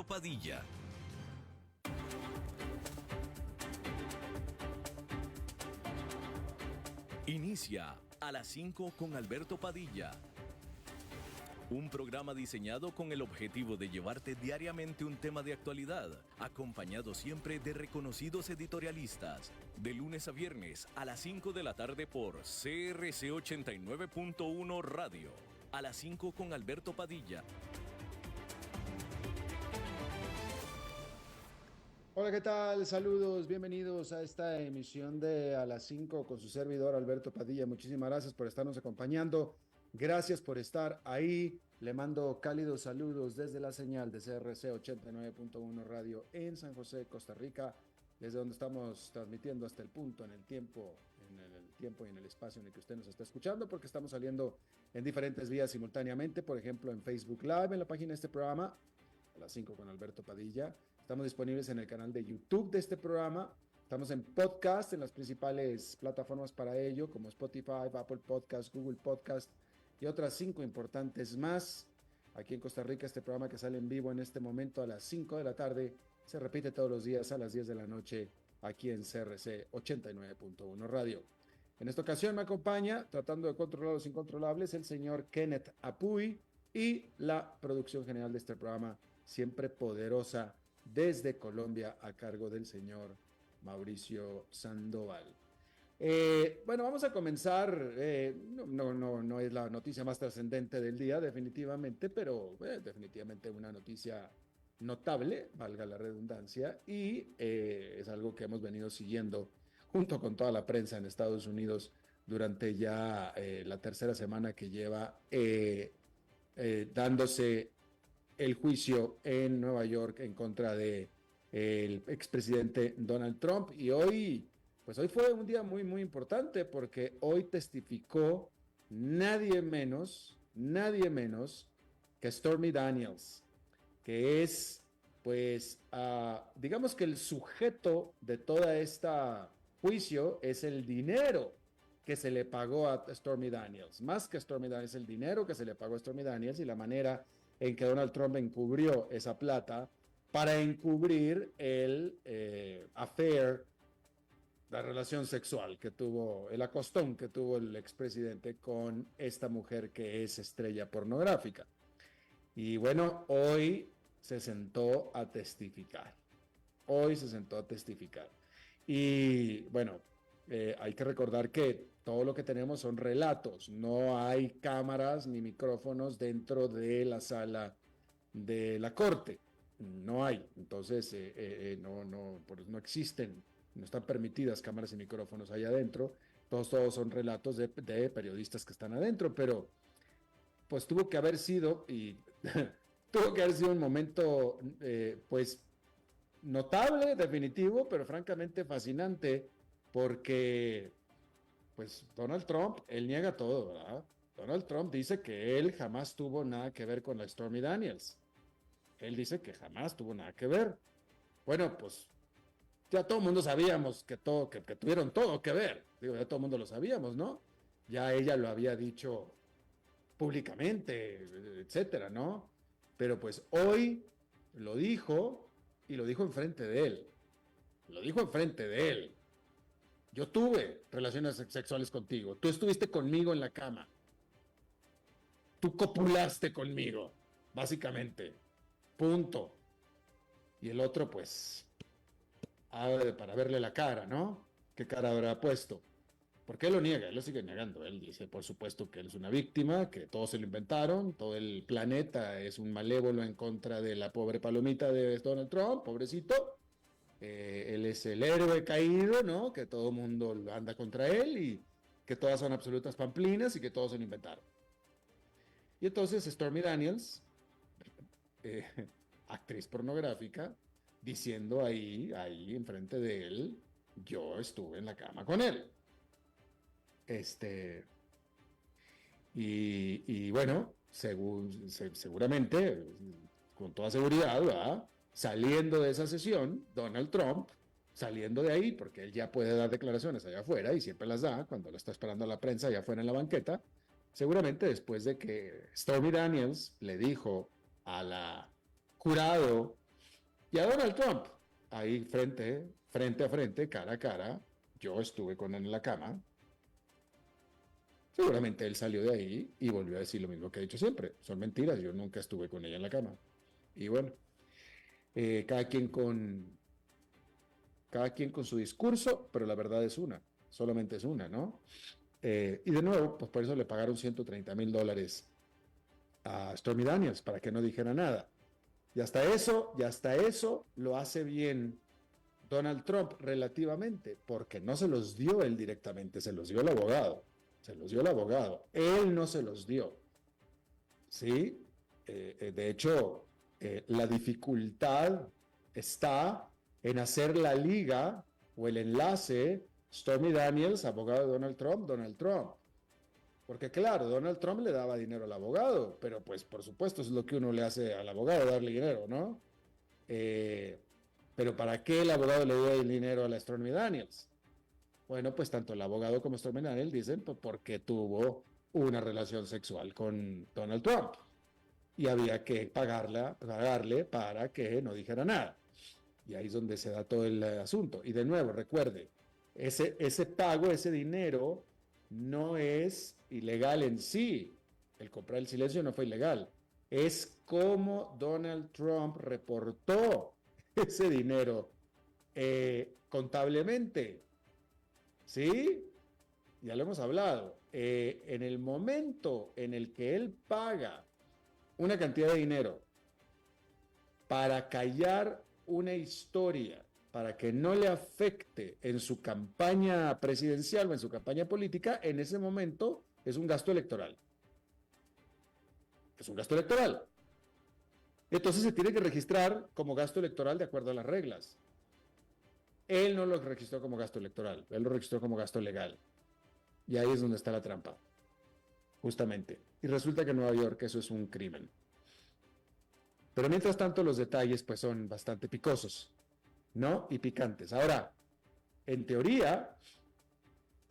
Alberto Padilla. Inicia a las 5 con Alberto Padilla. Un programa diseñado con el objetivo de llevarte diariamente un tema de actualidad, acompañado siempre de reconocidos editorialistas. De lunes a viernes a las 5 de la tarde por CRC 89.1 Radio. A las 5 con Alberto Padilla. Hola, ¿qué tal? Saludos, bienvenidos a esta emisión de A las 5 con su servidor Alberto Padilla. Muchísimas gracias por estarnos acompañando. Gracias por estar ahí. Le mando cálidos saludos desde la señal de CRC 89.1 Radio en San José, Costa Rica, desde donde estamos transmitiendo hasta el punto en el tiempo y en el espacio en el que usted nos está escuchando, porque estamos saliendo en diferentes vías simultáneamente, por ejemplo en Facebook Live, en la página de este programa, A las 5 con Alberto Padilla. Estamos disponibles en el canal de YouTube de este programa. Estamos en podcast, en las principales plataformas para ello, como Spotify, Apple Podcast, Google Podcast y otras 5 importantes más. Aquí en Costa Rica, este programa que sale en vivo en este momento a las 5 de la tarde, se repite todos los días a las 10 de la noche aquí en CRC 89.1 Radio. En esta ocasión me acompaña, tratando de controlar los incontrolables, el señor Kenneth Apuy y la producción general de este programa, siempre poderosa, desde Colombia, a cargo del señor Mauricio Sandoval. Bueno, vamos a comenzar. No es la noticia más trascendente del día, definitivamente, pero definitivamente una noticia notable, valga la redundancia, y es algo que hemos venido siguiendo junto con toda la prensa en Estados Unidos durante ya la tercera semana que lleva dándose el juicio en Nueva York en contra de el expresidente Donald Trump. Y hoy fue un día muy, muy importante, porque hoy testificó nadie menos que Stormy Daniels, que es, digamos que el sujeto de toda esta juicio es el dinero que se le pagó a Stormy Daniels. Más que Stormy Daniels, el dinero que se le pagó a Stormy Daniels y la manera en que Donald Trump encubrió esa plata para encubrir el affair, la relación sexual que tuvo, el acostón que tuvo el expresidente con esta mujer que es estrella pornográfica. Y bueno, hoy se sentó a testificar. Y bueno, hay que recordar que todo lo que tenemos son relatos, no hay cámaras ni micrófonos dentro de la sala de la corte, no hay, entonces no existen, no están permitidas cámaras y micrófonos allá adentro, todos son relatos de periodistas que están adentro, pero pues tuvo que haber sido un momento notable, definitivo, pero francamente fascinante, porque pues Donald Trump, él niega todo, ¿verdad? Donald Trump dice que él jamás tuvo nada que ver con la Stormy Daniels. Él dice que jamás tuvo nada que ver. Bueno, pues ya todo el mundo sabíamos que tuvieron todo que ver. Digo, ya todo el mundo lo sabíamos, ¿no? Ya ella lo había dicho públicamente, etcétera, ¿no? Pero pues hoy lo dijo, y lo dijo enfrente de él. Yo tuve relaciones sexuales contigo. Tú estuviste conmigo en la cama. Tú copulaste conmigo, básicamente. Punto. Y el otro, pues, para verle la cara, ¿no? ¿Qué cara habrá puesto? ¿Por qué lo niega? Él lo sigue negando. Él dice, por supuesto, que él es una víctima, que todos se lo inventaron, todo el planeta es un malévolo en contra de la pobre palomita de Donald Trump, pobrecito. Él es el héroe caído, ¿no? Que todo el mundo anda contra él y que todas son absolutas pamplinas y que todos se lo inventaron. Y entonces Stormy Daniels, actriz pornográfica, diciendo ahí enfrente de él, yo estuve en la cama con él. Y bueno, seguramente, con toda seguridad, ¿verdad? Saliendo de esa sesión, Donald Trump, saliendo de ahí, porque él ya puede dar declaraciones allá afuera y siempre las da cuando lo está esperando a la prensa allá afuera en la banqueta, seguramente después de que Stormy Daniels le dijo a la jurado Y a Donald Trump, ahí frente a frente, cara a cara, yo estuve con él en la cama. Seguramente él salió de ahí y volvió a decir lo mismo que ha dicho siempre. Son mentiras, yo nunca estuve con ella en la cama. Y bueno, eh, cada quien con, cada quien con su discurso, pero la verdad es una, solamente es una, ¿no? Y de nuevo, pues por eso le pagaron $130,000 a Stormy Daniels, para que no dijera nada. Y hasta eso lo hace bien Donald Trump relativamente, porque no se los dio él directamente, se los dio el abogado. Se los dio el abogado. Él no se los dio. ¿Sí? De hecho, la dificultad está en hacer la liga o el enlace Stormy Daniels, abogado de Donald Trump, Donald Trump. Porque claro, Donald Trump le daba dinero al abogado, pero pues por supuesto es lo que uno le hace al abogado, darle dinero, ¿no? Eh, pero ¿para qué el abogado le dio el dinero a la Stormy Daniels? Bueno, pues tanto el abogado como Stormy Daniels dicen pues, porque tuvo una relación sexual con Donald Trump y había que pagarle para que no dijera nada. Y ahí es donde se da todo el asunto. Y de nuevo, recuerde, ese pago, ese dinero, no es ilegal en sí. El comprar el silencio no fue ilegal. Es como Donald Trump reportó ese dinero contablemente. ¿Sí? Ya lo hemos hablado. En el momento en el que él paga una cantidad de dinero para callar una historia, para que no le afecte en su campaña presidencial o en su campaña política, en ese momento es un gasto electoral. Es un gasto electoral. Entonces se tiene que registrar como gasto electoral de acuerdo a las reglas. Él no lo registró como gasto electoral, él lo registró como gasto legal. Y ahí es donde está la trampa, justamente. Y resulta que en Nueva York eso es un crimen. Pero mientras tanto los detalles pues son bastante picosos, ¿no? Y picantes. Ahora, en teoría,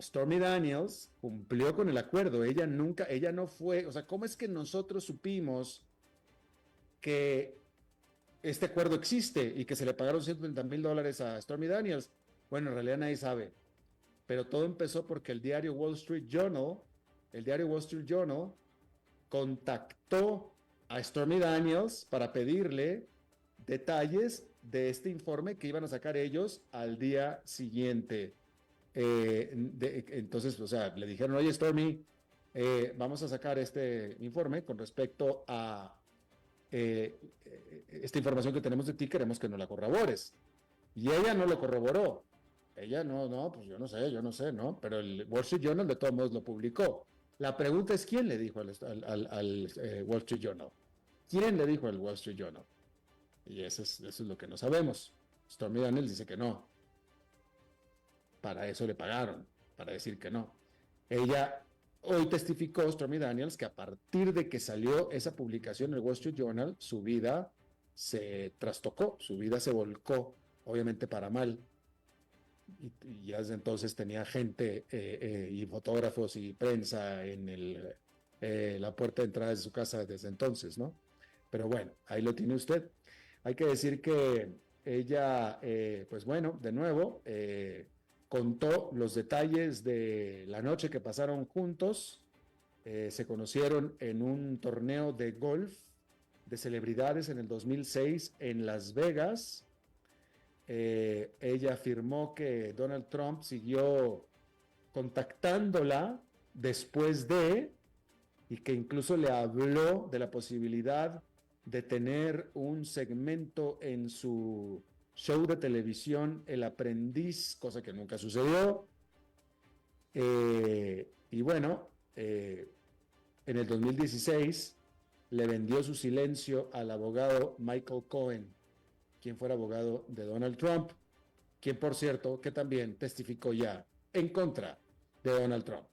Stormy Daniels cumplió con el acuerdo. Ella no fue, o sea, ¿cómo es que nosotros supimos que este acuerdo existe y que se le pagaron $130,000 a Stormy Daniels? Bueno, en realidad nadie sabe. Pero todo empezó porque el diario Wall Street Journal, contactó a Stormy Daniels para pedirle detalles de este informe que iban a sacar ellos al día siguiente. Entonces, o sea, le dijeron, oye Stormy, vamos a sacar este informe con respecto a esta información que tenemos de ti, queremos que nos la corrobores. Y ella no lo corroboró. Ella no, pues yo no sé, ¿no? Pero el Wall Street Journal de todos modos lo publicó. La pregunta es, ¿quién le dijo al Wall Street Journal? ¿Quién le dijo al Wall Street Journal? Y eso es lo que no sabemos. Stormy Daniels dice que no. Para eso le pagaron, para decir que no. Ella hoy testificó, Stormy Daniels, que a partir de que salió esa publicación en el Wall Street Journal, su vida se trastocó, su vida se volcó, obviamente para mal. Y ya desde entonces tenía gente y fotógrafos y prensa en la puerta de entrada de su casa desde entonces, ¿no? Pero bueno, ahí lo tiene usted. Hay que decir que ella, pues bueno, de nuevo, contó los detalles de la noche que pasaron juntos. Se conocieron en un torneo de golf de celebridades en el 2006 en Las Vegas. Ella afirmó que Donald Trump siguió contactándola después y que incluso le habló de la posibilidad de tener un segmento en su show de televisión El Aprendiz, cosa que nunca sucedió. Y bueno, en el 2016 le vendió su silencio al abogado Michael Cohen, quien fuera abogado de Donald Trump, quien por cierto que también testificó ya en contra de Donald Trump.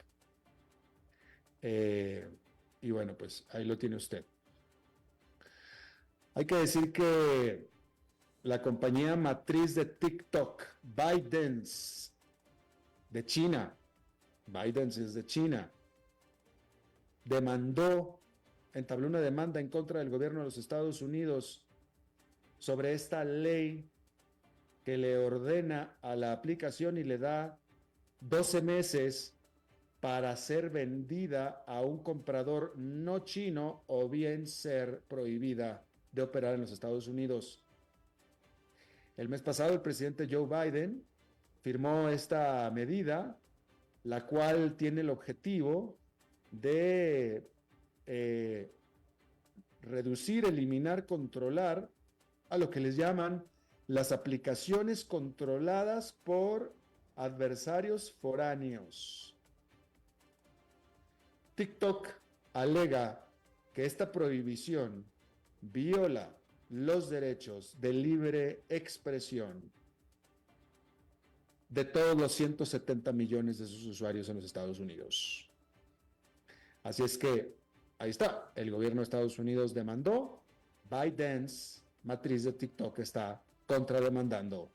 Y bueno, pues ahí lo tiene usted. Hay que decir que la compañía matriz de TikTok, ByteDance, de China, ByteDance es de China, entabló una demanda en contra del gobierno de los Estados Unidos sobre esta ley que le ordena a la aplicación y le da 12 meses para ser vendida a un comprador no chino o bien ser prohibida de operar en los Estados Unidos. El mes pasado el presidente Joe Biden firmó esta medida, la cual tiene el objetivo de reducir, eliminar, controlar a lo que les llaman las aplicaciones controladas por adversarios foráneos. TikTok alega que esta prohibición viola los derechos de libre expresión de todos los 170 millones de sus usuarios en los Estados Unidos. Así es que, ahí está, el gobierno de Estados Unidos demandó, ByteDance, matriz de TikTok, está contrademandando.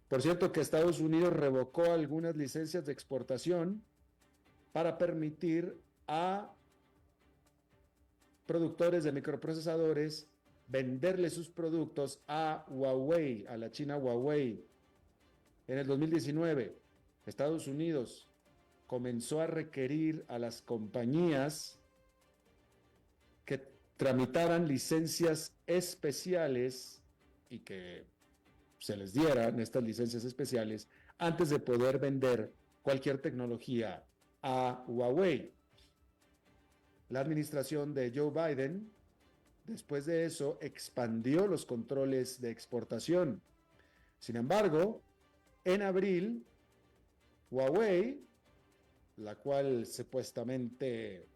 Por cierto que Estados Unidos revocó algunas licencias de exportación para permitir a productores de microprocesadores venderle sus productos a Huawei, a la China Huawei. En el 2019, Estados Unidos comenzó a requerir a las compañías que tramitaran licencias especiales y que se les dieran estas licencias especiales antes de poder vender cualquier tecnología a Huawei. La administración de Joe Biden, después de eso, expandió los controles de exportación. Sin embargo, en abril, Huawei, la cual supuestamente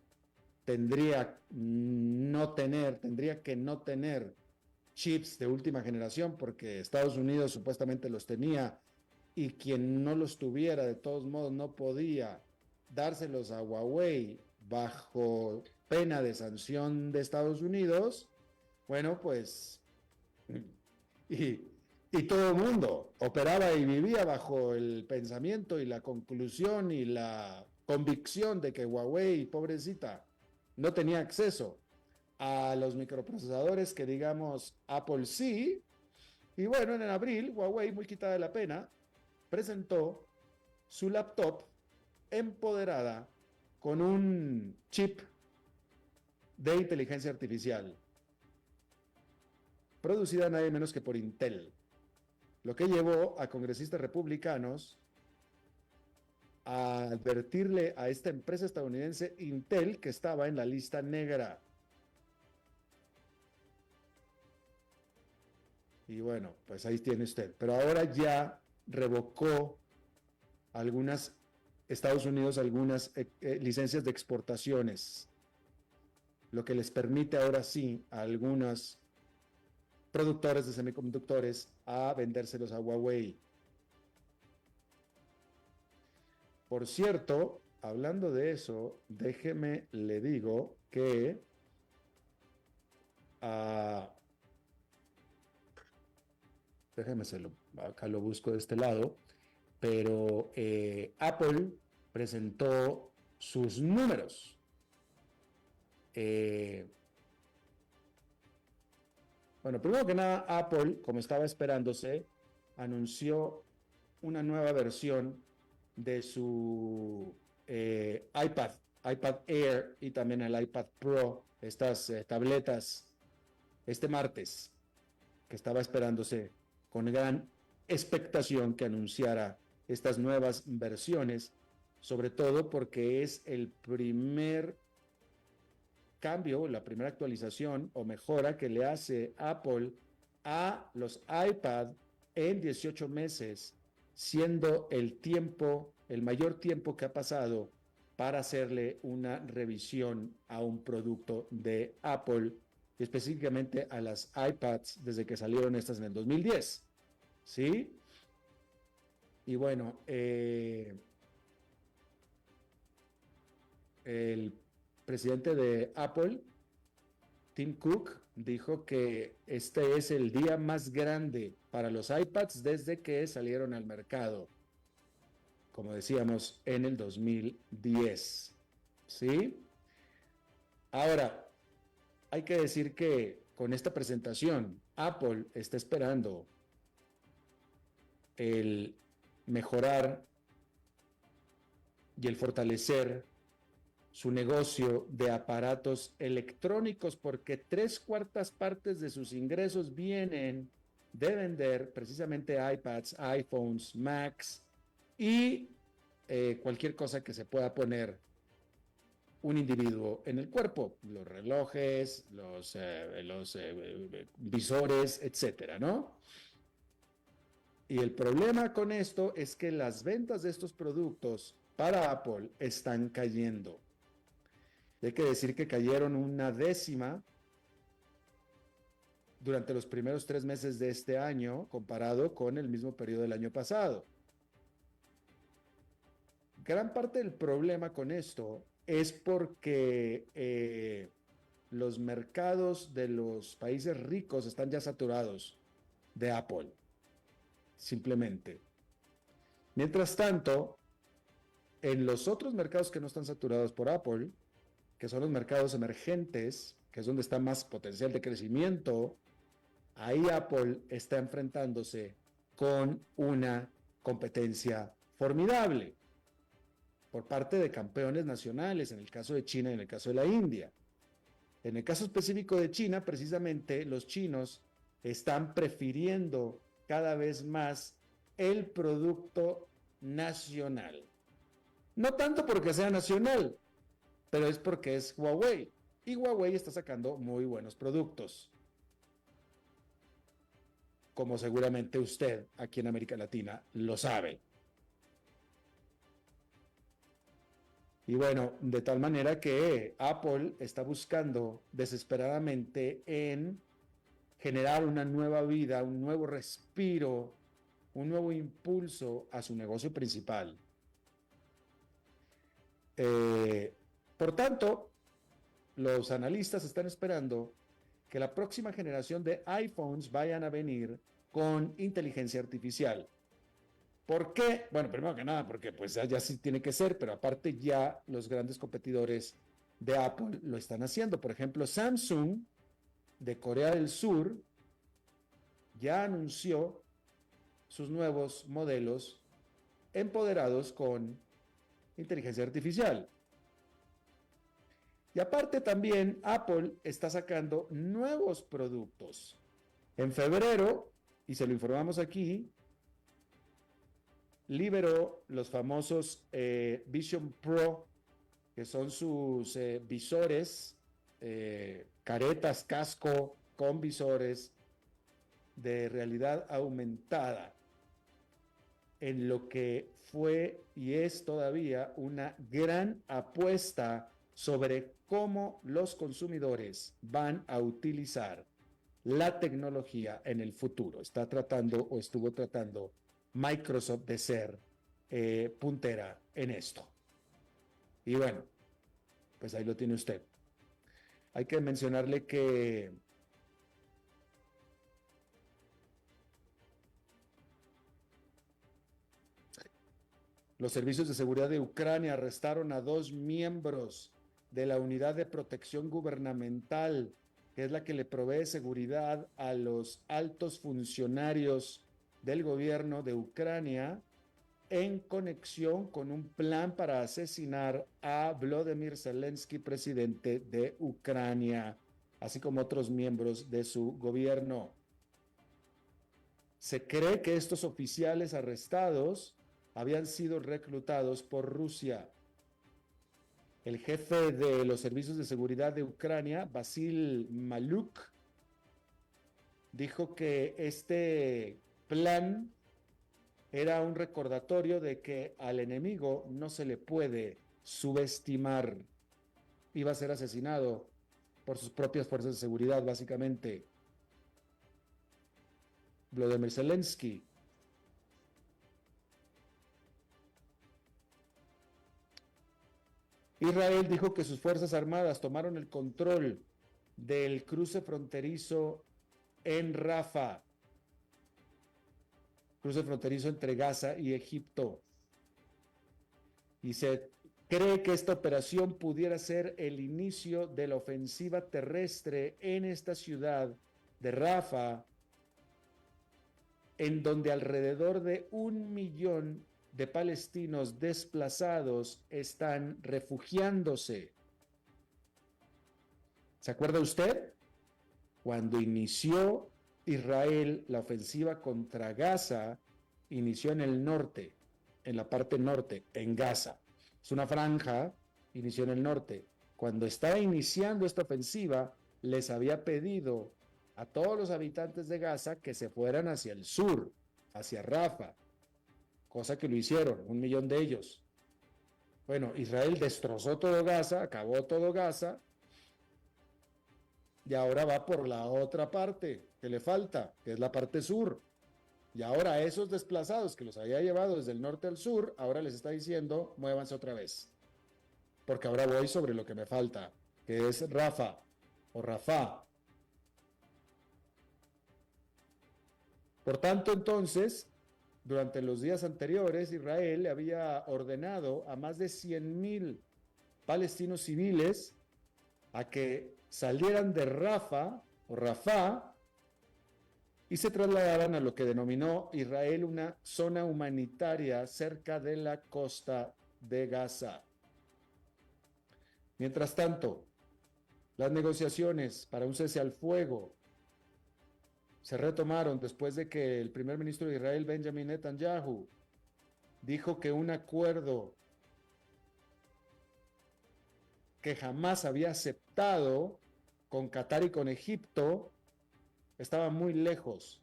tendría que no tener chips de última generación, porque Estados Unidos supuestamente los tenía y quien no los tuviera de todos modos no podía dárselos a Huawei bajo pena de sanción de Estados Unidos. Bueno, pues y todo el mundo operaba y vivía bajo el pensamiento y la conclusión y la convicción de que Huawei, pobrecita, no tenía acceso a los microprocesadores que digamos Apple sí. Y bueno, en abril Huawei, muy quitada de la pena, presentó su laptop empoderada con un chip de inteligencia artificial producida nadie menos que por Intel, lo que llevó a congresistas republicanos a advertirle a esta empresa estadounidense Intel que estaba en la lista negra. Y bueno, pues ahí tiene usted. Pero ahora ya revocó Estados Unidos algunas licencias de exportaciones, lo que les permite ahora sí a algunos productores de semiconductores a vendérselos a Huawei. Por cierto, hablando de eso, déjeme le digo que acá lo busco de este lado, pero Apple presentó sus números. Bueno, primero que nada, Apple, como estaba esperándose, anunció una nueva versión de su iPad Air y también el iPad Pro, estas tabletas, este martes, que estaba esperándose con gran expectación que anunciara estas nuevas versiones, sobre todo porque es el primer cambio, la primera actualización o mejora que le hace Apple a los iPad en 18 meses, siendo el mayor tiempo que ha pasado para hacerle una revisión a un producto de Apple, específicamente a las iPads desde que salieron estas en el 2010. ¿Sí? Y bueno, el presidente de Apple, Tim Cook, dijo que este es el día más grande para los iPads desde que salieron al mercado, como decíamos, en el 2010. ¿Sí? Ahora, hay que decir que con esta presentación, Apple está esperando el mejorar y el fortalecer su negocio de aparatos electrónicos, porque 3/4 de sus ingresos vienen de vender precisamente iPads, iPhones, Macs y cualquier cosa que se pueda poner un individuo en el cuerpo, los relojes, los visores, etcétera, ¿no? Y el problema con esto es que las ventas de estos productos para Apple están cayendo. Hay que decir que cayeron 1/10 durante los primeros 3 meses de este año comparado con el mismo periodo del año pasado. Gran parte del problema con esto es porque los mercados de los países ricos están ya saturados de Apple, simplemente. Mientras tanto, en los otros mercados que no están saturados por Apple, que son los mercados emergentes, que es donde está más potencial de crecimiento, ahí Apple está enfrentándose con una competencia formidable por parte de campeones nacionales, en el caso de China y en el caso de la India. En el caso específico de China, precisamente los chinos están prefiriendo cada vez más el producto nacional. No tanto porque sea nacional, pero es porque es Huawei. Y Huawei está sacando muy buenos productos. Como seguramente usted aquí en América Latina lo sabe. Y bueno, de tal manera que Apple está buscando desesperadamente en generar una nueva vida, un nuevo respiro, un nuevo impulso a su negocio principal. Por tanto, los analistas están esperando que la próxima generación de iPhones vayan a venir con inteligencia artificial. ¿Por qué? Bueno, primero que nada, porque pues ya sí tiene que ser, pero aparte ya los grandes competidores de Apple lo están haciendo. Por ejemplo, Samsung de Corea del Sur ya anunció sus nuevos modelos empoderados con inteligencia artificial. Y aparte también Apple está sacando nuevos productos. En febrero, y se lo informamos aquí, liberó los famosos Vision Pro, que son sus visores, caretas, casco con visores de realidad aumentada, en lo que fue y es todavía una gran apuesta sobre cómo los consumidores van a utilizar la tecnología en el futuro. Está tratando o estuvo tratando Microsoft de ser puntera en esto. Y bueno, pues ahí lo tiene usted. Hay que mencionarle que los servicios de seguridad de Ucrania arrestaron a 2 miembros de la Unidad de Protección Gubernamental, que es la que le provee seguridad a los altos funcionarios del gobierno de Ucrania, en conexión con un plan para asesinar a Volodymyr Zelensky, presidente de Ucrania, así como otros miembros de su gobierno. Se cree que estos oficiales arrestados habían sido reclutados por Rusia. El jefe de los servicios de seguridad de Ucrania, Vasil Maluk, dijo que este plan era un recordatorio de que al enemigo no se le puede subestimar. Iba a ser asesinado por sus propias fuerzas de seguridad, básicamente. Volodymyr Zelensky. Israel dijo que sus fuerzas armadas tomaron el control del cruce fronterizo en Rafah, cruce fronterizo entre Gaza y Egipto, y se cree que esta operación pudiera ser el inicio de la ofensiva terrestre en esta ciudad de Rafah, en donde alrededor de 1 millón de palestinos desplazados están refugiándose. ¿Se acuerda usted? Cuando inició Israel la ofensiva contra Gaza, inició en el norte, en la parte norte, en Gaza. Es una franja, inició en el norte. Cuando estaba iniciando esta ofensiva, les había pedido a todos los habitantes de Gaza que se fueran hacia el sur, hacia Rafah, cosa que lo hicieron, 1 millón de ellos. Bueno, Israel destrozó todo Gaza, acabó todo Gaza, y ahora va por la otra parte que le falta, que es la parte sur. Y ahora a esos desplazados que los había llevado desde el norte al sur, ahora les está diciendo, muévanse otra vez. Porque ahora voy sobre lo que me falta, que es Rafah o Rafah. Por tanto, entonces, durante los días anteriores, Israel le había ordenado a más de 100,000 palestinos civiles a que salieran de Rafah o Rafah y se trasladaran a lo que denominó Israel una zona humanitaria cerca de la costa de Gaza. Mientras tanto, las negociaciones para un cese al fuego se retomaron después de que el primer ministro de Israel, Benjamin Netanyahu, dijo que un acuerdo que jamás había aceptado con Qatar y con Egipto estaba muy lejos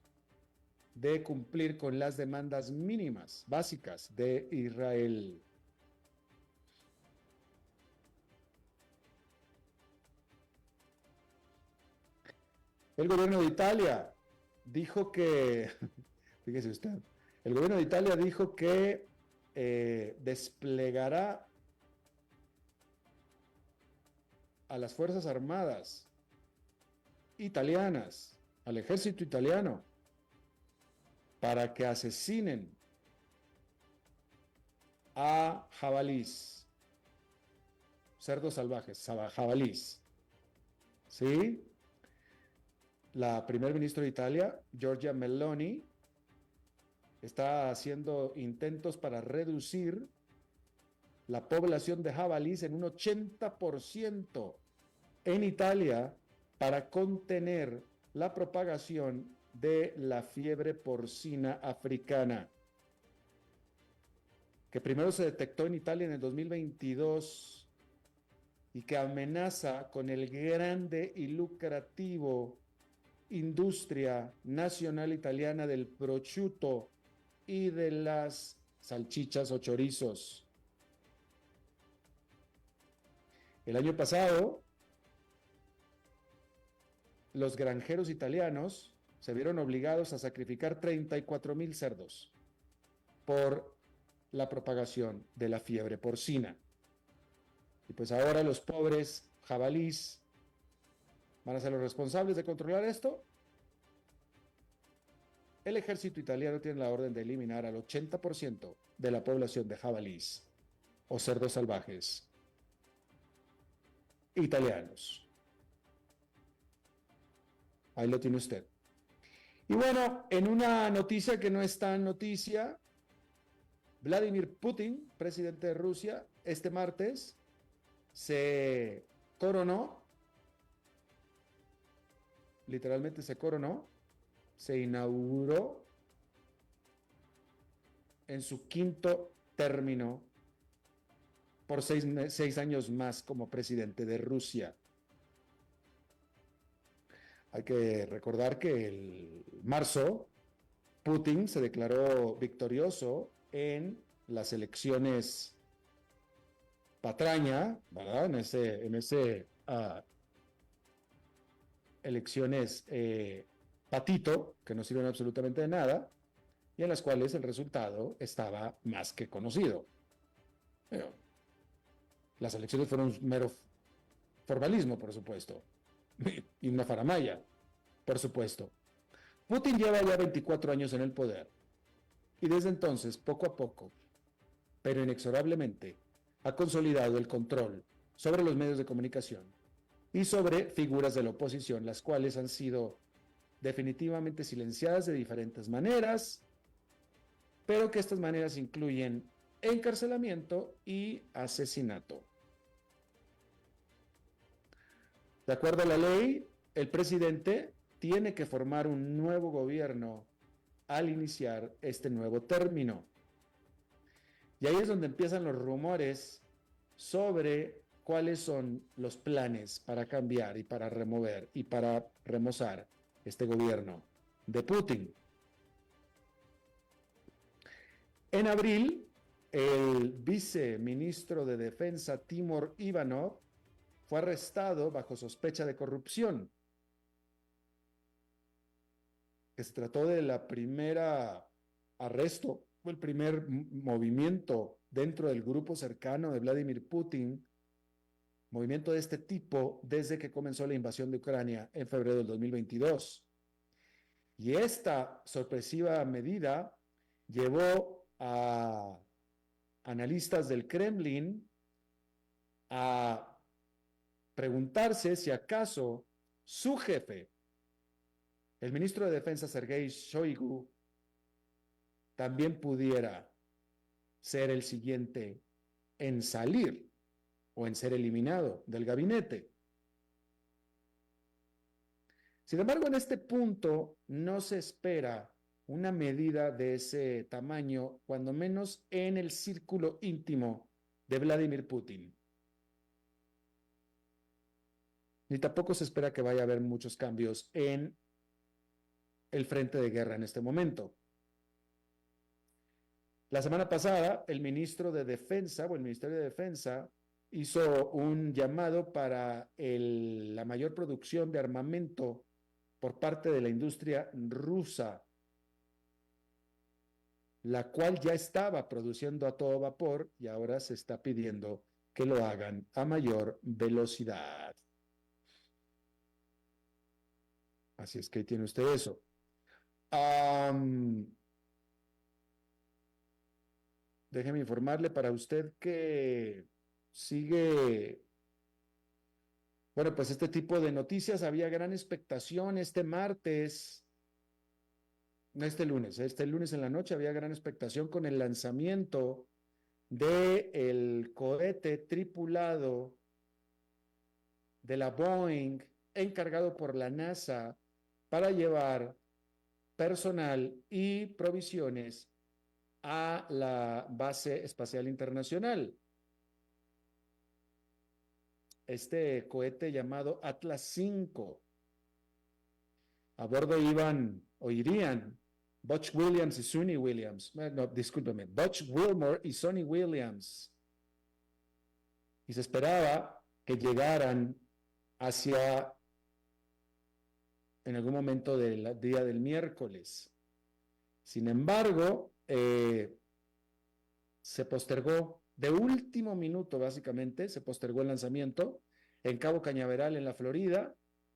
de cumplir con las demandas mínimas, básicas de Israel. El gobierno de Italia dijo que, fíjese usted, el gobierno de Italia dijo que desplegará a las Fuerzas Armadas italianas, al ejército italiano, para que asesinen a jabalís, cerdos salvajes, jabalís. ¿Sí? La primer ministra de Italia, Giorgia Meloni, está haciendo intentos para reducir la población de jabalís en un 80% en Italia para contener la propagación de la fiebre porcina africana, que primero se detectó en Italia en el 2022 y que amenaza con el grande y lucrativo industria nacional italiana del prosciutto y de las salchichas o chorizos. El año pasado, los granjeros italianos se vieron obligados a sacrificar 34,000 cerdos por la propagación de la fiebre porcina. Y pues ahora los pobres jabalís van a ser los responsables de controlar esto. El ejército italiano tiene la orden de eliminar al 80% de la población de jabalís o cerdos salvajes italianos. Ahí lo tiene usted. Y bueno, en una noticia que no es tan noticia, Vladimir Putin, presidente de Rusia, este martes se coronó, literalmente se coronó, se inauguró en su quinto término por 6 años más como presidente de Rusia. Hay que recordar que en marzo Putin se declaró victorioso en las elecciones patraña, ¿verdad? En ese elecciones patito, que no sirven absolutamente de nada, y en las cuales el resultado estaba más que conocido. Pero las elecciones fueron un mero formalismo, por supuesto, y una faramaya, por supuesto. Putin lleva ya 24 años en el poder, y desde entonces, poco a poco, pero inexorablemente, ha consolidado el control sobre los medios de comunicación y sobre figuras de la oposición, las cuales han sido definitivamente silenciadas de diferentes maneras, pero que estas maneras incluyen encarcelamiento y asesinato. De acuerdo a la ley, el presidente tiene que formar un nuevo gobierno al iniciar este nuevo término. Y ahí es donde empiezan los rumores sobre cuáles son los planes para cambiar y para remover y para remozar este gobierno de Putin. En abril, el viceministro de Defensa Timur Ivanov fue arrestado bajo sospecha de corrupción. Se trató de la primera arresto, fue el primer movimiento dentro del grupo cercano de Vladimir Putin, movimiento de este tipo desde que comenzó la invasión de Ucrania en febrero del 2022. Y esta sorpresiva medida llevó a analistas del Kremlin a preguntarse si acaso su jefe, el ministro de Defensa Sergei Shoigu, también pudiera ser el siguiente en salir o en ser eliminado del gabinete. Sin embargo, en este punto no se espera una medida de ese tamaño, cuando menos en el círculo íntimo de Vladimir Putin. Ni tampoco se espera que vaya a haber muchos cambios en el frente de guerra en este momento. La semana pasada, el ministro de Defensa o el Ministerio de Defensa hizo un llamado para la mayor producción de armamento por parte de la industria rusa, la cual ya estaba produciendo a todo vapor y ahora se está pidiendo que lo hagan a mayor velocidad. Así es que ahí tiene usted eso. Déjeme informarle para usted que sigue, bueno, pues este tipo de noticias. Había gran expectación este martes, no este lunes en la noche había gran expectación con el lanzamiento del cohete tripulado de la Boeing encargado por la NASA para llevar personal y provisiones a la base espacial internacional. Este cohete llamado Atlas V. A bordo irían Butch Williams y Sonny Williams. No, discúlpeme, Butch Wilmore y Sonny Williams. Y se esperaba que llegaran en algún momento del día del miércoles. Sin embargo, se postergó de último minuto, básicamente, se postergó el lanzamiento en Cabo Cañaveral, en la Florida,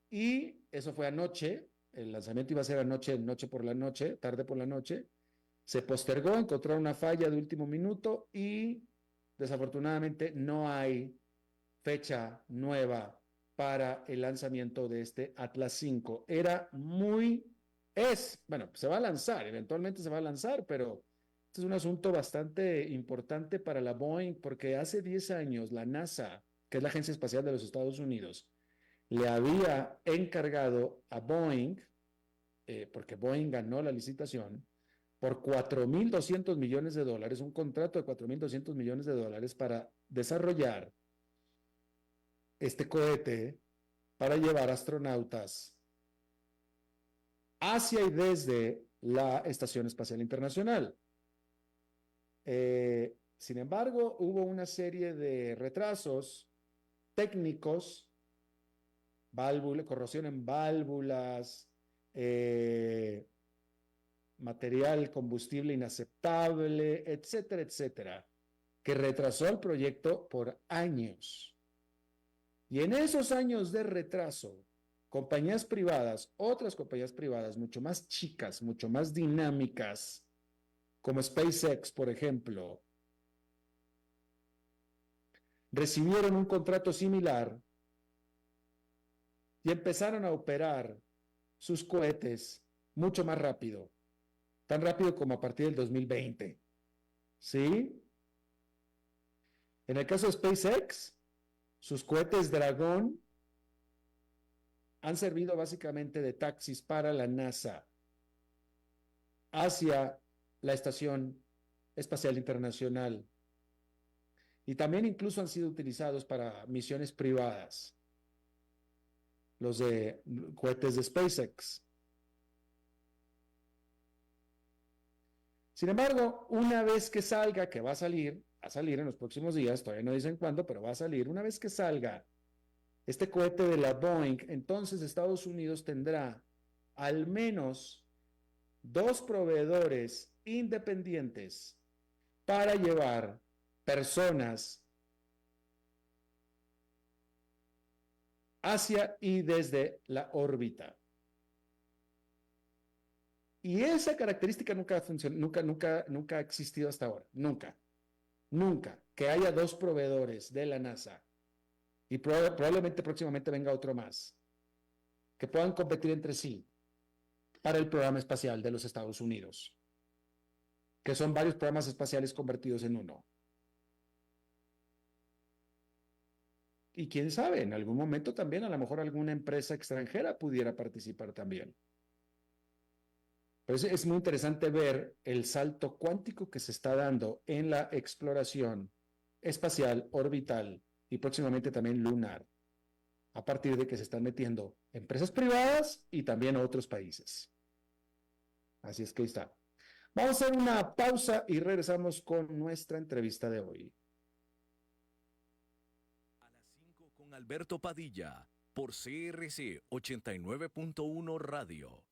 y eso fue anoche. El lanzamiento iba a ser anoche, tarde por la noche. Se postergó, encontraron una falla de último minuto y desafortunadamente no hay fecha nueva para el lanzamiento de este Atlas V. Se va a lanzar, eventualmente se va a lanzar, pero este es un asunto bastante importante para la Boeing, porque hace 10 años la NASA, que es la Agencia Espacial de los Estados Unidos, le había encargado a Boeing, porque Boeing ganó la licitación, por $4,200 millones, un contrato de $4,200 millones para desarrollar este cohete para llevar astronautas hacia y desde la Estación Espacial Internacional. Sin embargo, hubo una serie de retrasos técnicos, corrosión en válvulas, material combustible inaceptable, etcétera, etcétera, que retrasó el proyecto por años. Y en esos años de retraso, compañías privadas, otras compañías privadas mucho más chicas, mucho más dinámicas, como SpaceX, por ejemplo, recibieron un contrato similar y empezaron a operar sus cohetes mucho más rápido, tan rápido como a partir del 2020. ¿Sí? En el caso de SpaceX, sus cohetes Dragón han servido básicamente de taxis para la NASA hacia la Estación Espacial Internacional. Y también incluso han sido utilizados para misiones privadas, los de cohetes de SpaceX. Sin embargo, una vez que salga, que va a salir en los próximos días, todavía no dicen cuándo, pero va a salir, una vez que salga este cohete de la Boeing, entonces Estados Unidos tendrá al menos 2 proveedores independientes para llevar personas hacia y desde la órbita. Y esa característica nunca ha existido hasta ahora. Nunca. Que haya 2 proveedores de la NASA y probablemente próximamente venga otro más, que puedan competir entre sí para el programa espacial de los Estados Unidos, que son varios programas espaciales convertidos en uno. Y quién sabe, en algún momento también a lo mejor alguna empresa extranjera pudiera participar también. Pero es muy interesante ver el salto cuántico que se está dando en la exploración espacial, orbital y próximamente también lunar, a partir de que se están metiendo empresas privadas y también otros países. Así es que ahí está. Vamos a hacer una pausa y regresamos con nuestra entrevista de hoy. A las 5 con Alberto Padilla, por CRC 89.1 Radio.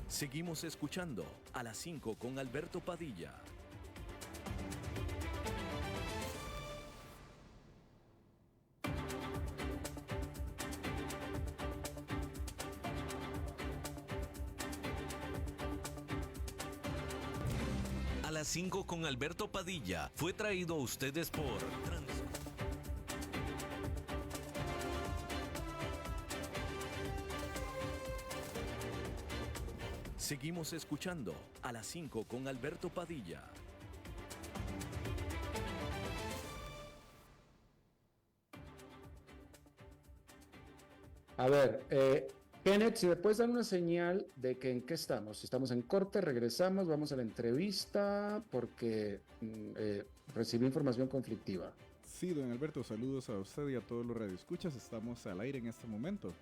Seguimos escuchando a las 5 con Alberto Padilla. A las 5 con Alberto Padilla fue traído a ustedes por Seguimos escuchando a las 5 con Alberto Padilla. A ver, Kenneth, si me puedes dar una señal de que en qué estamos. Si estamos en corte, regresamos, vamos a la entrevista porque recibí información conflictiva. Sí, don Alberto, saludos a usted y a todos los radioescuchas. Estamos al aire en este momento.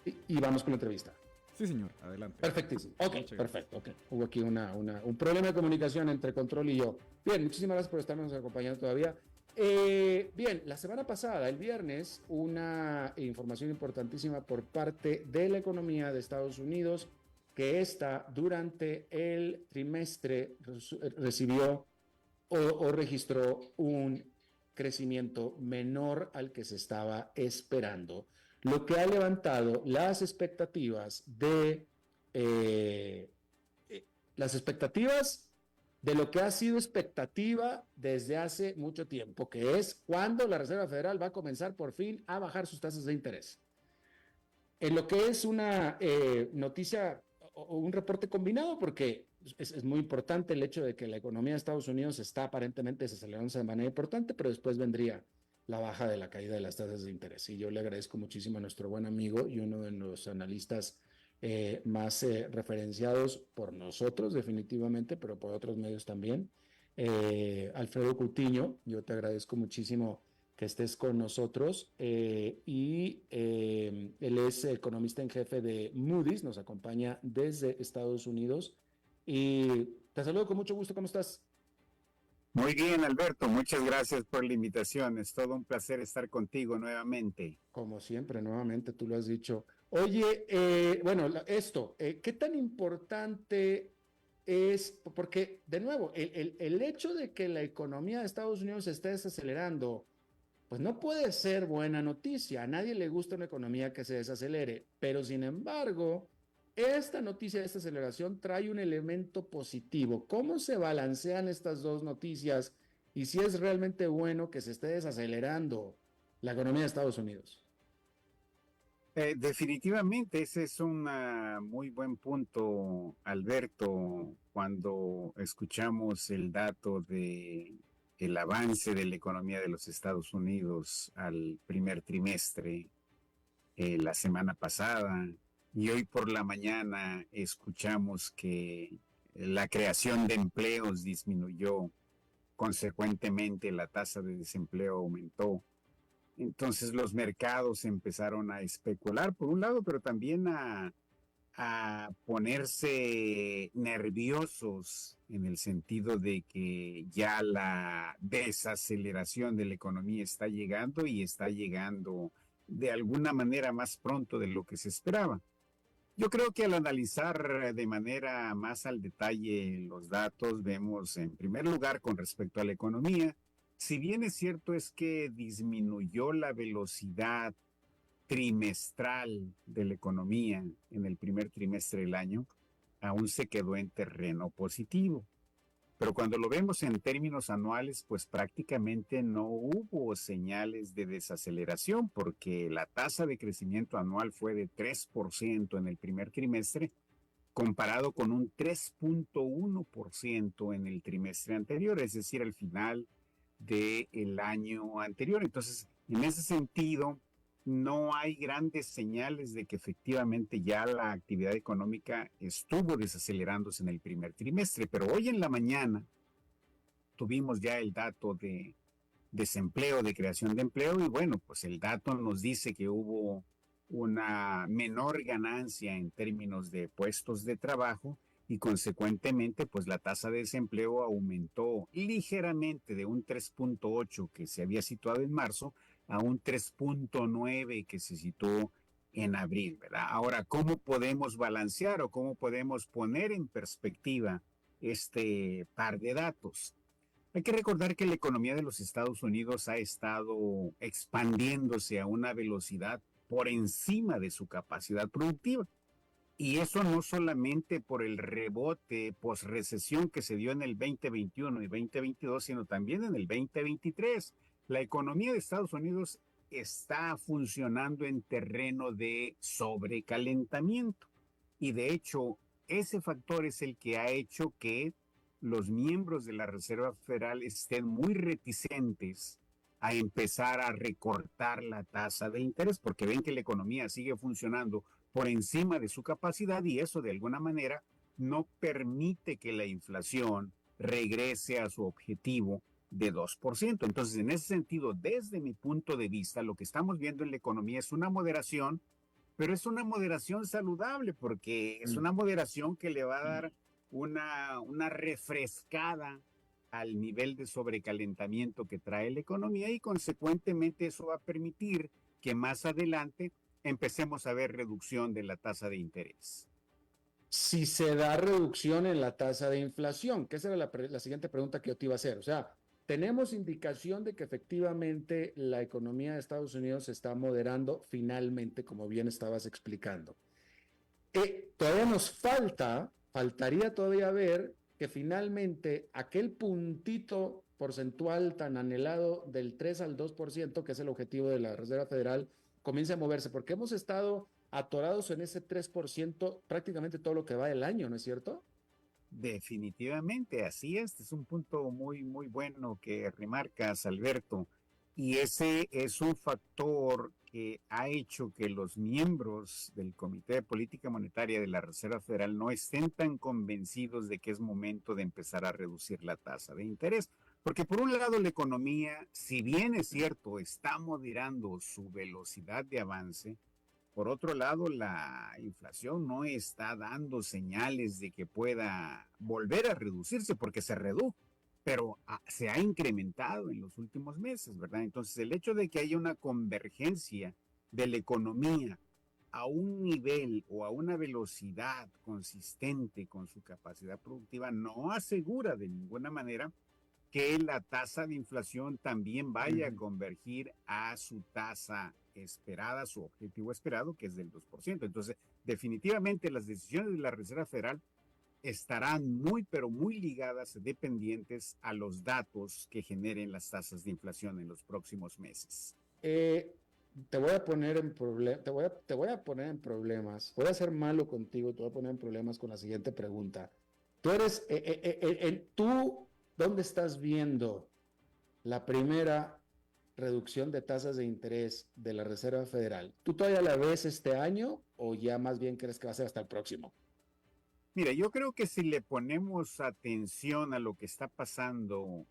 Y vamos con la entrevista. Sí, señor, adelante. Perfectísimo. Ok, perfecto. Okay. Hubo aquí un problema de comunicación entre control y yo. Bien, muchísimas gracias por estarnos acompañando todavía. Bien, la semana pasada, el viernes, una información importantísima por parte de la economía de Estados Unidos, que durante el trimestre recibió o registró un crecimiento menor al que se estaba esperando, lo que ha levantado las expectativas de lo que ha sido expectativa desde hace mucho tiempo, que es cuando la Reserva Federal va a comenzar por fin a bajar sus tasas de interés. En lo que es una noticia o un reporte combinado, porque es muy importante el hecho de que la economía de Estados Unidos está aparentemente desacelerando de manera importante, pero después vendría la baja de la caída de las tasas de interés. Y yo le agradezco muchísimo a nuestro buen amigo y uno de los analistas más referenciados por nosotros definitivamente, pero por otros medios también, Alfredo Coutinho. Yo te agradezco muchísimo que estés con nosotros él es economista en jefe de Moody's, nos acompaña desde Estados Unidos y te saludo con mucho gusto. ¿Cómo estás? Muy bien, Alberto, muchas gracias por la invitación. Es todo un placer estar contigo nuevamente. Como siempre, nuevamente, tú lo has dicho. Oye, ¿qué tan importante es? Porque, de nuevo, el hecho de que la economía de Estados Unidos esté desacelerando, pues no puede ser buena noticia. A nadie le gusta una economía que se desacelere, pero sin embargo, esta noticia de esta aceleración trae un elemento positivo. ¿Cómo se balancean estas dos noticias y si es realmente bueno que se esté desacelerando la economía de Estados Unidos? Definitivamente, ese es un muy buen punto, Alberto, cuando escuchamos el dato de el avance de la economía de los Estados Unidos al primer trimestre la semana pasada, y hoy por la mañana escuchamos que la creación de empleos disminuyó, consecuentemente la tasa de desempleo aumentó. Entonces los mercados empezaron a especular por un lado, pero también a ponerse nerviosos en el sentido de que ya la desaceleración de la economía está llegando y está llegando de alguna manera más pronto de lo que se esperaba. Yo creo que al analizar de manera más al detalle los datos, vemos en primer lugar con respecto a la economía, si bien es cierto es que disminuyó la velocidad trimestral de la economía en el primer trimestre del año, aún se quedó en terreno positivo. Pero cuando lo vemos en términos anuales, pues prácticamente no hubo señales de desaceleración porque la tasa de crecimiento anual fue de 3% en el primer trimestre, comparado con un 3.1% en el trimestre anterior, es decir, al final del año anterior. Entonces, en ese sentido, no hay grandes señales de que efectivamente ya la actividad económica estuvo desacelerándose en el primer trimestre, pero hoy en la mañana tuvimos ya el dato de desempleo, de creación de empleo, y bueno, pues el dato nos dice que hubo una menor ganancia en términos de puestos de trabajo y consecuentemente pues la tasa de desempleo aumentó ligeramente de un 3.8 que se había situado en marzo a un 3.9 que se situó en abril, ¿verdad? Ahora, ¿cómo podemos balancear o cómo podemos poner en perspectiva este par de datos? Hay que recordar que la economía de los Estados Unidos ha estado expandiéndose a una velocidad por encima de su capacidad productiva. Y eso no solamente por el rebote post-recesión que se dio en el 2021 y 2022, sino también en el 2023. La economía de Estados Unidos está funcionando en terreno de sobrecalentamiento. Y de hecho, ese factor es el que ha hecho que los miembros de la Reserva Federal estén muy reticentes a empezar a recortar la tasa de interés, porque ven que la economía sigue funcionando por encima de su capacidad y eso de alguna manera no permite que la inflación regrese a su objetivo de 2%. Entonces, en ese sentido, desde mi punto de vista, lo que estamos viendo en la economía es una moderación, pero es una moderación saludable porque es una moderación que le va a dar una refrescada al nivel de sobrecalentamiento que trae la economía y consecuentemente eso va a permitir que más adelante empecemos a ver reducción de la tasa de interés. Si se da reducción en la tasa de inflación, que esa era la siguiente pregunta que yo te iba a hacer. O sea, tenemos indicación de que efectivamente la economía de Estados Unidos se está moderando finalmente, como bien estabas explicando. Todavía nos faltaría todavía ver que finalmente aquel puntito porcentual tan anhelado del 3 al 2%, que es el objetivo de la Reserva Federal, comience a moverse, porque hemos estado atorados en ese 3% prácticamente todo lo que va del año, ¿no es cierto? Definitivamente, así es un punto muy, muy bueno que remarcas, Alberto, y ese es un factor que ha hecho que los miembros del Comité de Política Monetaria de la Reserva Federal no estén tan convencidos de que es momento de empezar a reducir la tasa de interés. Porque por un lado la economía, si bien es cierto, está moderando su velocidad de avance, por otro lado, la inflación no está dando señales de que pueda volver a reducirse porque se redujo, pero se ha incrementado en los últimos meses, ¿verdad? Entonces, el hecho de que haya una convergencia de la economía a un nivel o a una velocidad consistente con su capacidad productiva no asegura de ninguna manera que la tasa de inflación también vaya a convergir a su tasa esperada, su objetivo esperado, que es del 2%. Entonces, definitivamente las decisiones de la Reserva Federal estarán muy, pero muy ligadas, dependientes a los datos que generen las tasas de inflación en los próximos meses. Te voy a poner en te voy a poner en problemas. Voy a ser malo contigo, te voy a poner en problemas con la siguiente pregunta. Tú, ¿dónde estás viendo la primera reducción de tasas de interés de la Reserva Federal? ¿Tú todavía la ves este año o ya más bien crees que va a ser hasta el próximo? Mira, yo creo que si le ponemos atención a lo que está pasando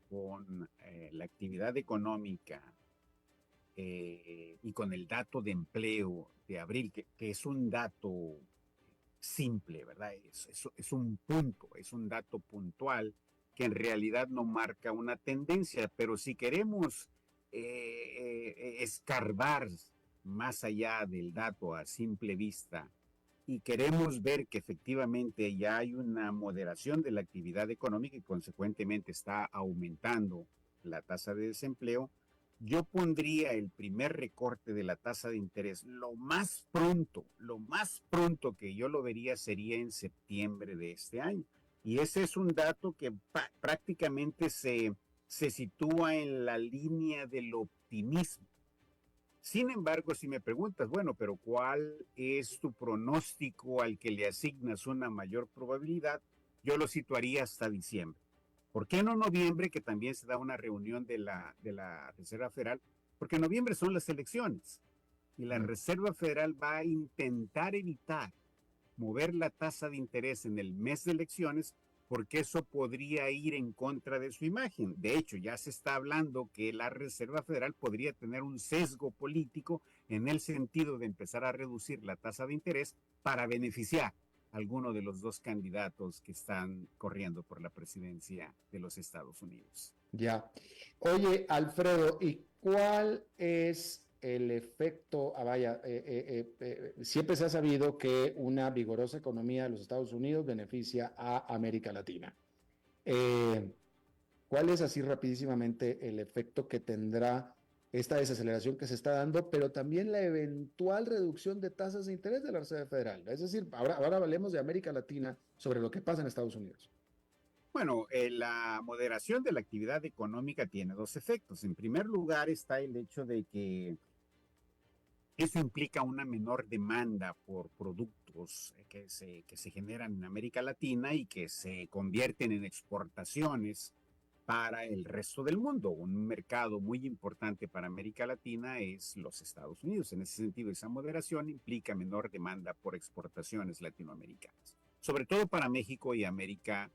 con la actividad económica y con el dato de empleo de abril, que es un dato simple, ¿verdad? Es un punto, es un dato puntual que en realidad no marca una tendencia, pero si queremos escarbar más allá del dato a simple vista y queremos ver que efectivamente ya hay una moderación de la actividad económica y consecuentemente está aumentando la tasa de desempleo, yo pondría el primer recorte de la tasa de interés lo más pronto que yo lo vería sería en septiembre de este año. Y ese es un dato que prácticamente se sitúa en la línea del optimismo. Sin embargo, si me preguntas, bueno, pero ¿cuál es tu pronóstico al que le asignas una mayor probabilidad? Yo lo situaría hasta diciembre. ¿Por qué no noviembre, que también se da una reunión de la Reserva Federal? Porque en noviembre son las elecciones y la Reserva Federal va a intentar evitar mover la tasa de interés en el mes de elecciones porque eso podría ir en contra de su imagen. De hecho, ya se está hablando que la Reserva Federal podría tener un sesgo político en el sentido de empezar a reducir la tasa de interés para beneficiar a alguno de los dos candidatos que están corriendo por la presidencia de los Estados Unidos. Ya. Oye, Alfredo, ¿y cuál es el efecto? Siempre se ha sabido que una vigorosa economía de los Estados Unidos beneficia a América Latina. Eh, ¿Cuál es así rapidísimamente el efecto que tendrá esta desaceleración que se está dando, pero también la eventual reducción de tasas de interés de la Reserva Federal? Es decir, ahora hablemos de América Latina sobre lo que pasa en Estados Unidos. Bueno, la moderación de la actividad económica tiene dos efectos. En primer lugar está el hecho de que eso implica una menor demanda por productos que se generan en América Latina y que se convierten en exportaciones para el resto del mundo. Un mercado muy importante para América Latina es los Estados Unidos. En ese sentido, esa moderación implica menor demanda por exportaciones latinoamericanas, sobre todo para México y América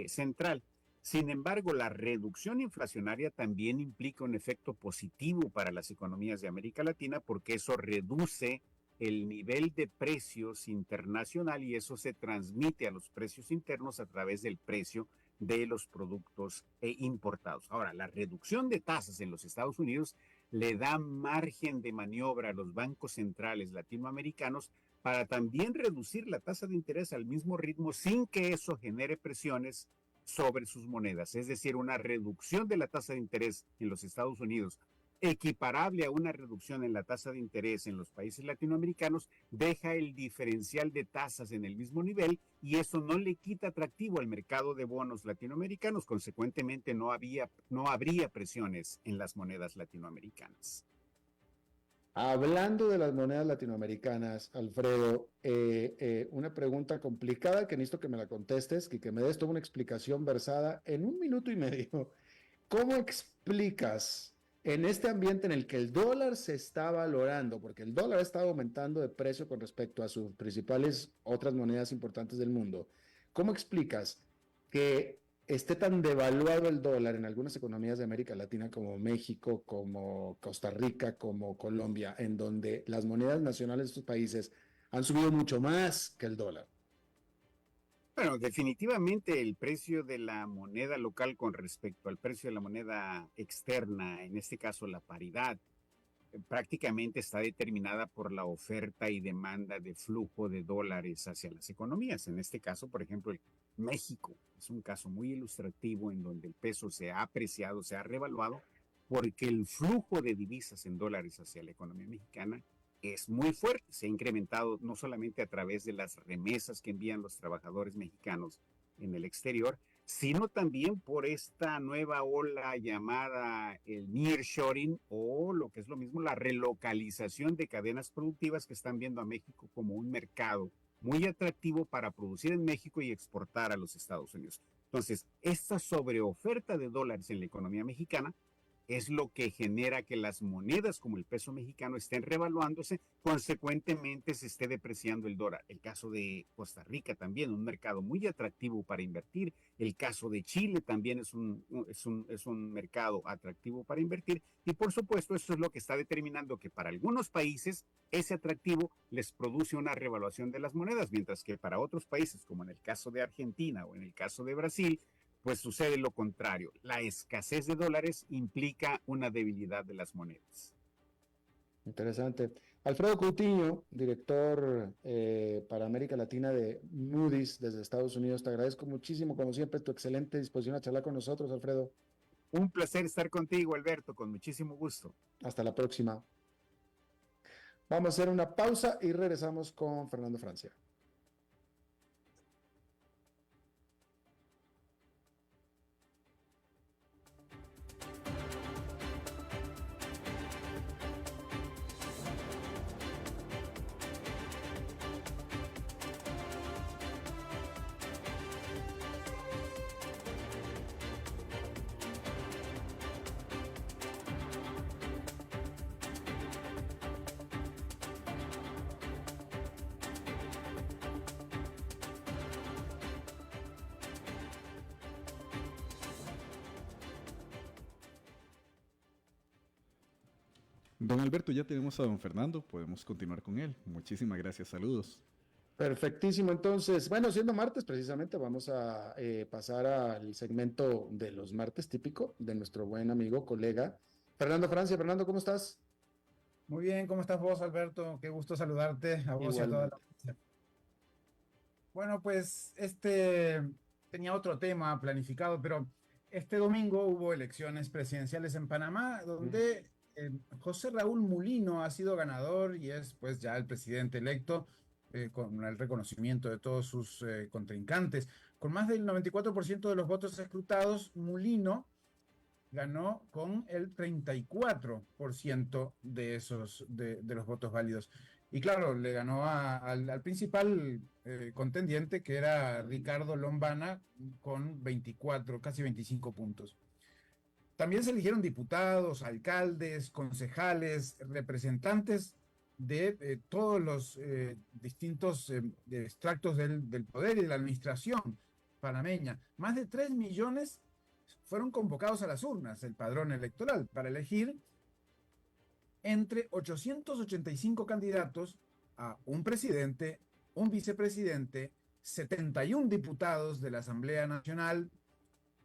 Central. Sin embargo, la reducción inflacionaria también implica un efecto positivo para las economías de América Latina porque eso reduce el nivel de precios internacional y eso se transmite a los precios internos a través del precio de los productos importados. Ahora, la reducción de tasas en los Estados Unidos le da margen de maniobra a los bancos centrales latinoamericanos para también reducir la tasa de interés al mismo ritmo sin que eso genere presiones sobre sus monedas, es decir, una reducción de la tasa de interés en los Estados Unidos, equiparable a una reducción en la tasa de interés en los países latinoamericanos, deja el diferencial de tasas en el mismo nivel y eso no le quita atractivo al mercado de bonos latinoamericanos, consecuentemente no habría presiones en las monedas latinoamericanas. Hablando de las monedas latinoamericanas, Alfredo, una pregunta complicada que necesito que me la contestes, que me des toda una explicación versada en un minuto y medio. ¿Cómo explicas en este ambiente en el que el dólar se está valorando, porque el dólar ha estado aumentando de precio con respecto a sus principales otras monedas importantes del mundo? ¿Cómo explicas que esté tan devaluado el dólar en algunas economías de América Latina como México, como Costa Rica, como Colombia, en donde las monedas nacionales de estos países han subido mucho más que el dólar? Bueno, definitivamente el precio de la moneda local con respecto al precio de la moneda externa, en este caso la paridad, prácticamente está determinada por la oferta y demanda de flujo de dólares hacia las economías. En este caso, por ejemplo, México es un caso muy ilustrativo en donde el peso se ha apreciado, se ha revaluado, porque el flujo de divisas en dólares hacia la economía mexicana es muy fuerte. Se ha incrementado no solamente a través de las remesas que envían los trabajadores mexicanos en el exterior, sino también por esta nueva ola llamada el nearshoring, o lo que es lo mismo, la relocalización de cadenas productivas que están viendo a México como un mercado muy atractivo para producir en México y exportar a los Estados Unidos. Entonces, esta sobreoferta de dólares en la economía mexicana es lo que genera que las monedas como el peso mexicano estén revaluándose, consecuentemente se esté depreciando el dólar. El caso de Costa Rica también, un mercado muy atractivo para invertir. El caso de Chile también es un mercado atractivo para invertir. Y por supuesto, esto es lo que está determinando que para algunos países ese atractivo les produce una revaluación de las monedas, mientras que para otros países, como en el caso de Argentina o en el caso de Brasil, pues sucede lo contrario. La escasez de dólares implica una debilidad de las monedas. Interesante. Alfredo Coutinho, director para América Latina de Moody's desde Estados Unidos, te agradezco muchísimo, como siempre, tu excelente disposición a charlar con nosotros, Alfredo. Un placer estar contigo, Alberto, con muchísimo gusto. Hasta la próxima. Vamos a hacer una pausa y regresamos con Fernando Francia. Don Alberto, ya tenemos a don Fernando, podemos continuar con él. Muchísimas gracias, saludos. Perfectísimo, entonces, bueno, siendo martes, precisamente vamos a pasar al segmento de los martes típico de nuestro buen amigo, colega, Fernando Francia. Fernando, ¿cómo estás? Muy bien, ¿cómo estás vos, Alberto? Qué gusto saludarte a vos y a toda la Igualmente. audiencia. Bueno, pues tenía otro tema planificado, pero este domingo hubo elecciones presidenciales en Panamá, donde José Raúl Mulino ha sido ganador y es pues ya el presidente electo, con el reconocimiento de todos sus contrincantes. Con más del 94% de los votos escrutados, Mulino ganó con el 34% de los votos válidos. Y claro, le ganó al principal contendiente, que era Ricardo Lombana, con 24, casi 25 puntos. También se eligieron diputados, alcaldes, concejales, representantes de todos los distintos extractos del poder y de la administración panameña. Más de 3 millones fueron convocados a las urnas, el padrón electoral, para elegir entre 885 candidatos a un presidente, un vicepresidente, 71 diputados de la Asamblea Nacional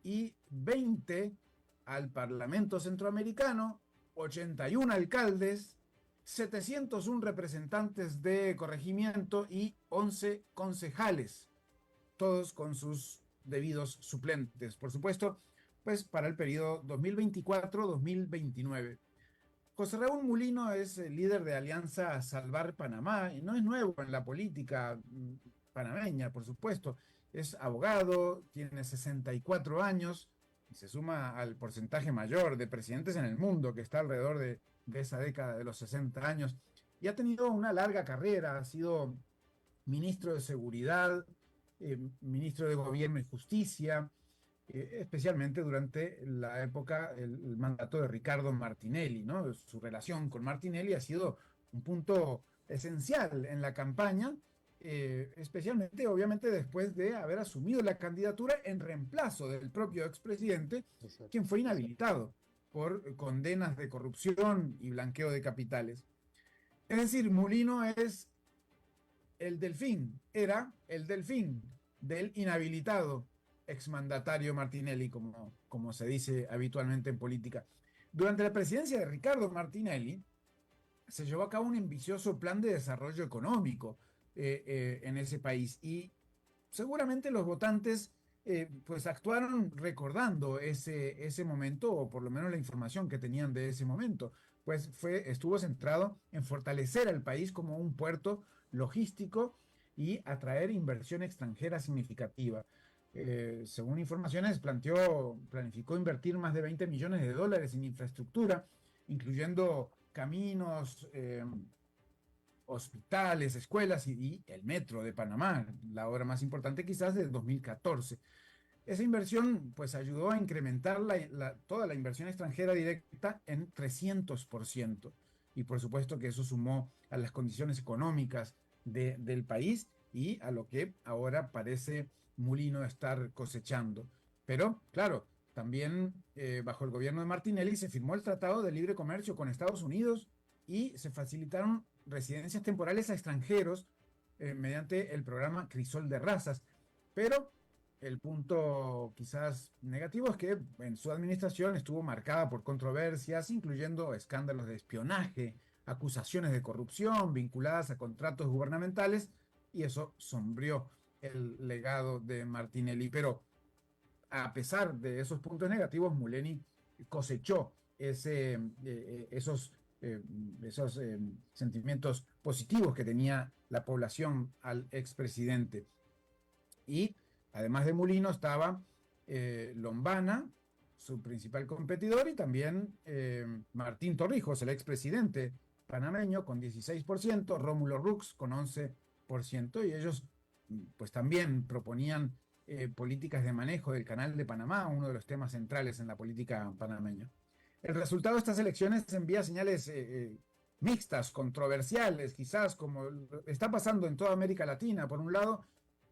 y 20 al Parlamento Centroamericano, 81 alcaldes, 701 representantes de corregimiento y 11 concejales, todos con sus debidos suplentes, por supuesto, pues para el periodo 2024-2029. José Raúl Mulino es el líder de Alianza Salvar Panamá y no es nuevo en la política panameña, por supuesto. Es abogado, tiene 64 años y se suma al porcentaje mayor de presidentes en el mundo, que está alrededor de esa década de los 60 años. Y ha tenido una larga carrera, ha sido ministro de Seguridad, ministro de Gobierno y Justicia, especialmente durante la época, el mandato de Ricardo Martinelli, ¿no? Su relación con Martinelli ha sido un punto esencial en la campaña, especialmente, obviamente, después de haber asumido la candidatura en reemplazo del propio expresidente, quien fue inhabilitado por condenas de corrupción y blanqueo de capitales. Es decir, Mulino es era el delfín del inhabilitado exmandatario Martinelli, como se dice habitualmente en política. Durante la presidencia de Ricardo Martinelli, se llevó a cabo un ambicioso plan de desarrollo económico en ese país, y seguramente los votantes pues actuaron recordando ese momento, o por lo menos la información que tenían de ese momento, pues estuvo centrado en fortalecer al país como un puerto logístico y atraer inversión extranjera significativa. Según informaciones, planificó invertir más de 20 millones de dólares en infraestructura, incluyendo caminos, hospitales, escuelas y el metro de Panamá, la obra más importante quizás del 2014. Esa inversión pues ayudó a incrementar toda la inversión extranjera directa en 300%. Y por supuesto que eso sumó a las condiciones económicas del país y a lo que ahora parece Mulino estar cosechando. Pero claro, también bajo el gobierno de Martinelli se firmó el Tratado de Libre Comercio con Estados Unidos y se facilitaron residencias temporales a extranjeros mediante el programa Crisol de Razas. Pero el punto quizás negativo es que en su administración estuvo marcada por controversias, incluyendo escándalos de espionaje, acusaciones de corrupción vinculadas a contratos gubernamentales, y eso sombreó el legado de Martinelli. Pero a pesar de esos puntos negativos, Muleni cosechó esos, eh, esos sentimientos positivos que tenía la población al expresidente. Y además de Mulino estaba Lombana, su principal competidor, y también Martín Torrijos, el expresidente panameño, con 16%, Rómulo Rux con 11%, y ellos pues también proponían políticas de manejo del Canal de Panamá, uno de los temas centrales en la política panameña. El resultado de estas elecciones envía señales mixtas, controversiales, quizás como está pasando en toda América Latina. Por un lado,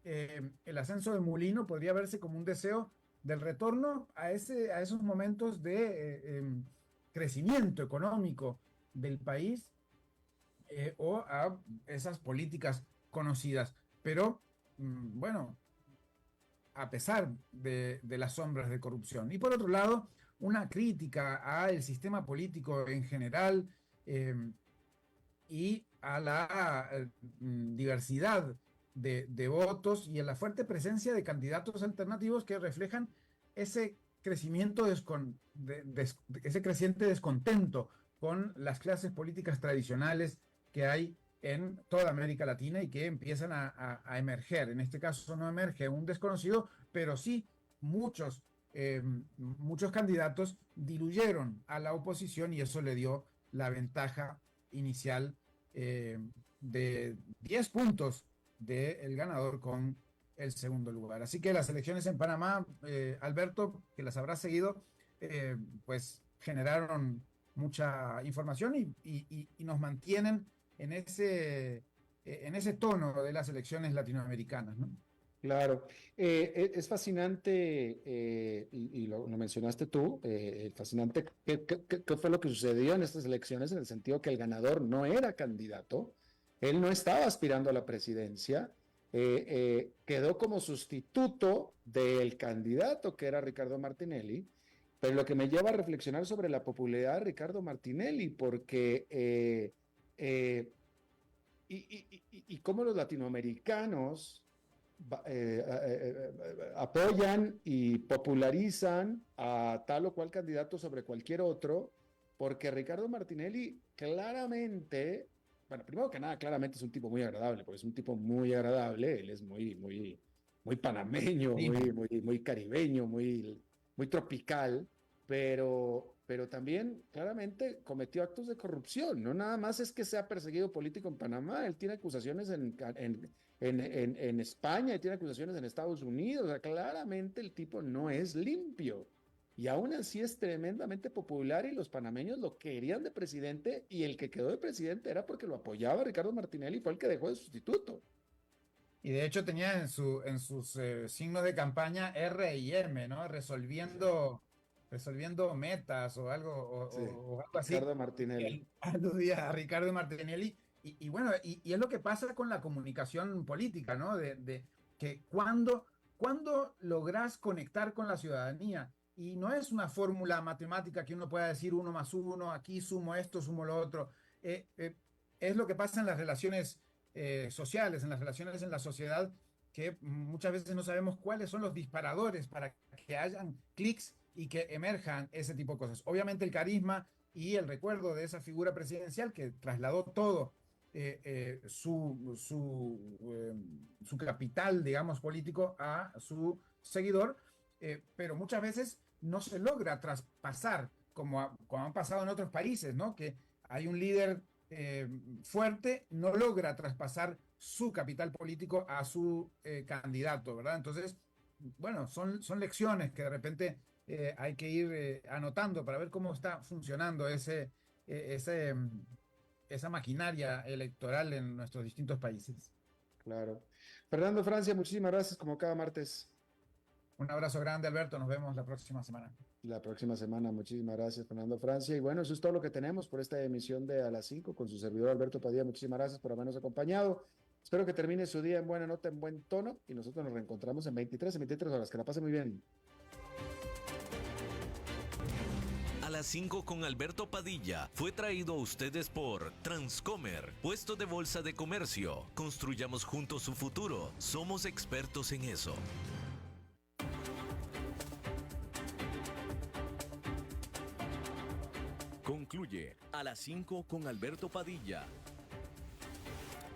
el ascenso de Mulino podría verse como un deseo del retorno a esos momentos de crecimiento económico del país o a esas políticas conocidas. Pero, bueno, a pesar de las sombras de corrupción. Y por otro lado, una crítica al sistema político en general y a la diversidad de votos y a la fuerte presencia de candidatos alternativos que reflejan ese crecimiento, ese creciente descontento con las clases políticas tradicionales que hay en toda América Latina y que empiezan a emerger. En este caso no emerge un desconocido, pero sí muchos candidatos diluyeron a la oposición y eso le dio la ventaja inicial de 10 puntos del ganador con el segundo lugar. Así que las elecciones en Panamá, Alberto, que las habrás seguido, pues generaron mucha información y nos mantienen en ese tono de las elecciones latinoamericanas, ¿no? Claro, es fascinante, y lo mencionaste tú, fascinante qué fue lo que sucedió en estas elecciones, en el sentido que el ganador no era candidato, él no estaba aspirando a la presidencia, quedó como sustituto del candidato que era Ricardo Martinelli, pero lo que me lleva a reflexionar sobre la popularidad de Ricardo Martinelli, porque y cómo los latinoamericanos apoyan y popularizan a tal o cual candidato sobre cualquier otro, porque Ricardo Martinelli claramente, bueno, primero que nada, claramente es un tipo muy agradable, porque es un tipo muy agradable, él es muy panameño, Sí. muy caribeño, muy tropical, pero también claramente cometió actos de corrupción. No nada más es que sea perseguido político en Panamá, él tiene acusaciones en España y tiene acusaciones en Estados Unidos. O sea, claramente el tipo no es limpio. Y aún así es tremendamente popular y los panameños lo querían de presidente y el que quedó de presidente era porque lo apoyaba Ricardo Martinelli y fue el que dejó de sustituto. Y de hecho tenía en sus signos de campaña R y M, ¿no? Resolviendo metas o algo, Sí, o algo así. Ricardo Martinelli. Él aludía a Ricardo Martinelli. Y bueno, y es lo que pasa con la comunicación política, ¿no? De que cuando logras conectar con la ciudadanía, y no es una fórmula matemática que uno pueda decir 1 más 1, aquí sumo esto, sumo lo otro. Es lo que pasa en las relaciones sociales, en las relaciones en la sociedad, que muchas veces no sabemos cuáles son los disparadores para que hayan clics y que emerjan ese tipo de cosas. Obviamente el carisma y el recuerdo de esa figura presidencial que trasladó todo su capital, digamos, político a su seguidor, pero muchas veces no se logra traspasar, como han pasado en otros países, ¿no? Que hay un líder fuerte, no logra traspasar su capital político a su candidato, ¿verdad? Entonces, bueno, son lecciones que de repente hay que ir anotando para ver cómo está funcionando esa maquinaria electoral en nuestros distintos países. Claro. Fernando Francia, muchísimas gracias como cada martes. Un abrazo grande, Alberto. Nos vemos la próxima semana. La próxima semana, muchísimas gracias, Fernando Francia. Y bueno, eso es todo lo que tenemos por esta emisión de A las 5 con su servidor Alberto Padilla. Muchísimas gracias por habernos acompañado. Espero que termine su día en buena nota, en buen tono. Y nosotros nos reencontramos en 23 horas. Que la pase muy bien. A las 5 con Alberto Padilla fue traído a ustedes por Transcomer, puesto de bolsa de comercio. Construyamos juntos su futuro. Somos expertos en eso. Concluye A las 5 con Alberto Padilla.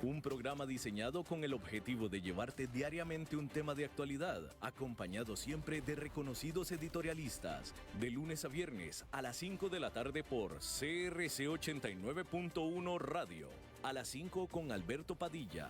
Un programa diseñado con el objetivo de llevarte diariamente un tema de actualidad, acompañado siempre de reconocidos editorialistas, de lunes a viernes a las 5 de la tarde por CRC 89.1 Radio. A las 5 con Alberto Padilla.